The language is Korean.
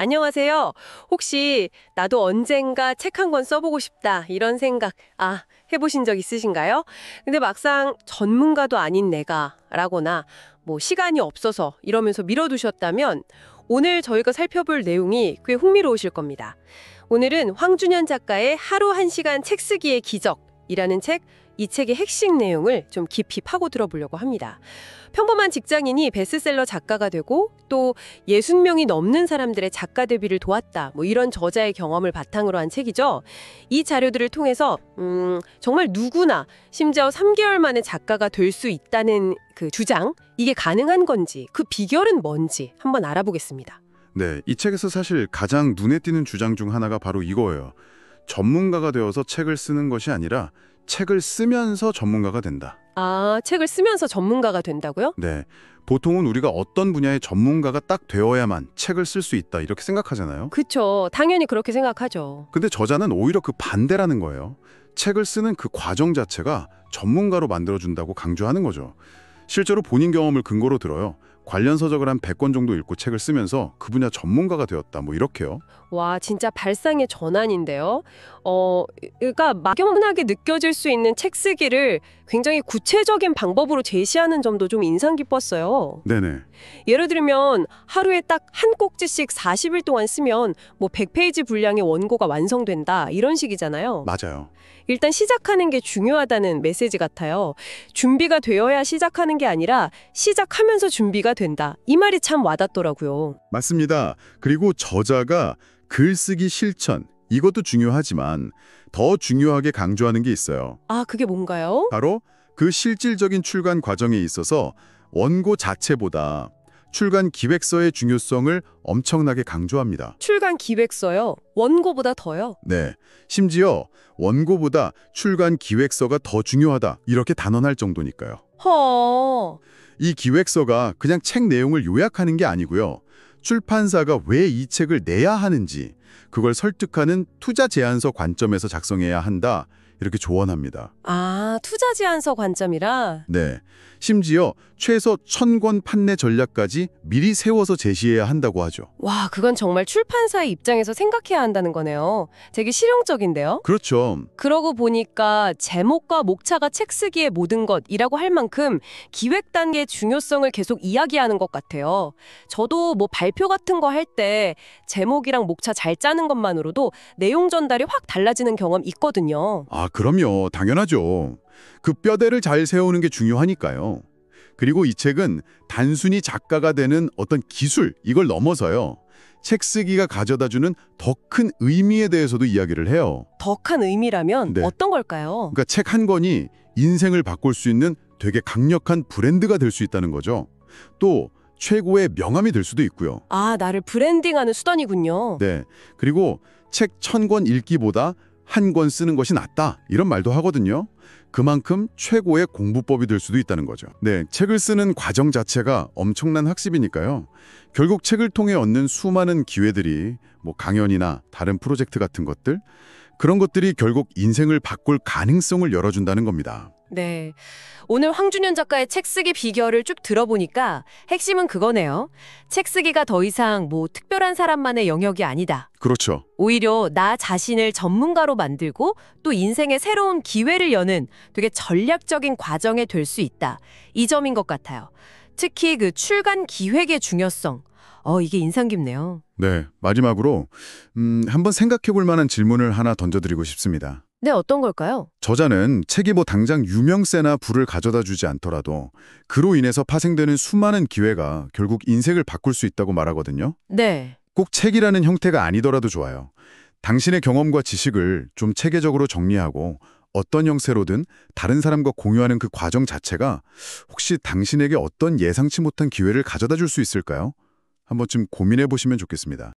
안녕하세요. 혹시 나도 언젠가 책 한 권 써보고 싶다 이런 생각 해보신 적 있으신가요? 근데 막상 전문가도 아닌 내가 라거나 뭐 시간이 없어서 이러면서 미뤄두셨다면 오늘 저희가 살펴볼 내용이 꽤 흥미로우실 겁니다. 오늘은 황준현 작가의 하루 1시간 책 쓰기의 기적이라는 이 책의 핵심 내용을 좀 깊이 파고 들어보려고 합니다. 평범한 직장인이 베스트셀러 작가가 되고 또 60명이 넘는 사람들의 작가 데뷔를 도왔다. 뭐 이런 저자의 경험을 바탕으로 한 책이죠. 이 자료들을 통해서 정말 누구나 심지어 3개월 만에 작가가 될 수 있다는 그 주장, 이게 가능한 건지 그 비결은 뭔지 한번 알아보겠습니다. 네, 이 책에서 사실 가장 눈에 띄는 주장 중 하나가 바로 이거예요. 전문가가 되어서 책을 쓰는 것이 아니라 책을 쓰면서 전문가가 된다. 책을 쓰면서 전문가가 된다고요? 네, 보통은 우리가 어떤 분야의 전문가가 딱 되어야만 책을 쓸 수 있다 이렇게 생각하잖아요. 그쵸. 당연히 그렇게 생각하죠. 근데 저자는 오히려 그 반대라는 거예요. 책을 쓰는 그 과정 자체가 전문가로 만들어준다고 강조하는 거죠. 실제로 본인 경험을 근거로 들어요. 관련 서적을 한 100권 정도 읽고 책을 쓰면서 그 분야 전문가가 되었다. 뭐 이렇게요. 와, 진짜 발상의 전환인데요. 그러니까 막연하게 느껴질 수 있는 책 쓰기를 굉장히 구체적인 방법으로 제시하는 점도 좀 인상 깊었어요. 네네. 예를 들면 하루에 딱 한 꼭지씩 40일 동안 쓰면 뭐 100페이지 분량의 원고가 완성된다. 이런 식이잖아요. 맞아요. 일단 시작하는 게 중요하다는 메시지 같아요. 준비가 되어야 시작하는 게 아니라 시작하면서 준비가 된다. 이 말이 참 와닿더라고요. 맞습니다. 그리고 저자가 글쓰기 실천, 이것도 중요하지만 더 중요하게 강조하는 게 있어요. 그게 뭔가요? 바로 그 실질적인 출간 과정에 있어서 원고 자체보다 출간 기획서의 중요성을 엄청나게 강조합니다. 출간 기획서요? 원고보다 더요? 네, 심지어 원고보다 출간 기획서가 더 중요하다 이렇게 단언할 정도니까요. 허. 이 기획서가 그냥 책 내용을 요약하는 게 아니고요. 출판사가 왜 이 책을 내야 하는지 그걸 설득하는 투자 제안서 관점에서 작성해야 한다. 이렇게 조언합니다. 투자 제안서 관점이라? 네, 심지어 최소 1000권 판매 전략까지 미리 세워서 제시해야 한다고 하죠. 와, 그건 정말 출판사의 입장에서 생각해야 한다는 거네요. 되게 실용적인데요? 그렇죠. 그러고 보니까 제목과 목차가 책 쓰기의 모든 것이라고 할 만큼 기획 단계의 중요성을 계속 이야기하는 것 같아요. 저도 뭐 발표 같은 거 할 때 제목이랑 목차 잘 짜는 것만으로도 내용 전달이 확 달라지는 경험 있거든요. 그럼요. 당연하죠. 그 뼈대를 잘 세우는 게 중요하니까요. 그리고 이 책은 단순히 작가가 되는 어떤 기술, 이걸 넘어서요. 책 쓰기가 가져다주는 더 큰 의미에 대해서도 이야기를 해요. 더 큰 의미라면 네. 어떤 걸까요? 그러니까 책 한 권이 인생을 바꿀 수 있는 되게 강력한 브랜드가 될 수 있다는 거죠. 또 최고의 명함이 될 수도 있고요. 나를 브랜딩하는 수단이군요. 네. 그리고 책 1000권 읽기보다 한 권 쓰는 것이 낫다. 이런 말도 하거든요. 그만큼 최고의 공부법이 될 수도 있다는 거죠. 네, 책을 쓰는 과정 자체가 엄청난 학습이니까요. 결국 책을 통해 얻는 수많은 기회들이 뭐 강연이나 다른 프로젝트 같은 것들, 그런 것들이 결국 인생을 바꿀 가능성을 열어준다는 겁니다. 네. 오늘 황준현 작가의 책 쓰기 비결을 쭉 들어보니까 핵심은 그거네요. 책 쓰기가 더 이상 뭐 특별한 사람만의 영역이 아니다. 그렇죠. 오히려 나 자신을 전문가로 만들고 또 인생의 새로운 기회를 여는 되게 전략적인 과정에 될 수 있다. 이 점인 것 같아요. 특히 그 출간 기획의 중요성. 이게 인상 깊네요. 네, 마지막으로 한번 생각해 볼 만한 질문을 하나 던져드리고 싶습니다. 네, 어떤 걸까요? 저자는 책이 뭐 당장 유명세나 부를 가져다 주지 않더라도 그로 인해서 파생되는 수많은 기회가 결국 인생을 바꿀 수 있다고 말하거든요. 네. 꼭 책이라는 형태가 아니더라도 좋아요. 당신의 경험과 지식을 좀 체계적으로 정리하고 어떤 형태로든 다른 사람과 공유하는 그 과정 자체가 혹시 당신에게 어떤 예상치 못한 기회를 가져다 줄 수 있을까요? 한번쯤 고민해 보시면 좋겠습니다.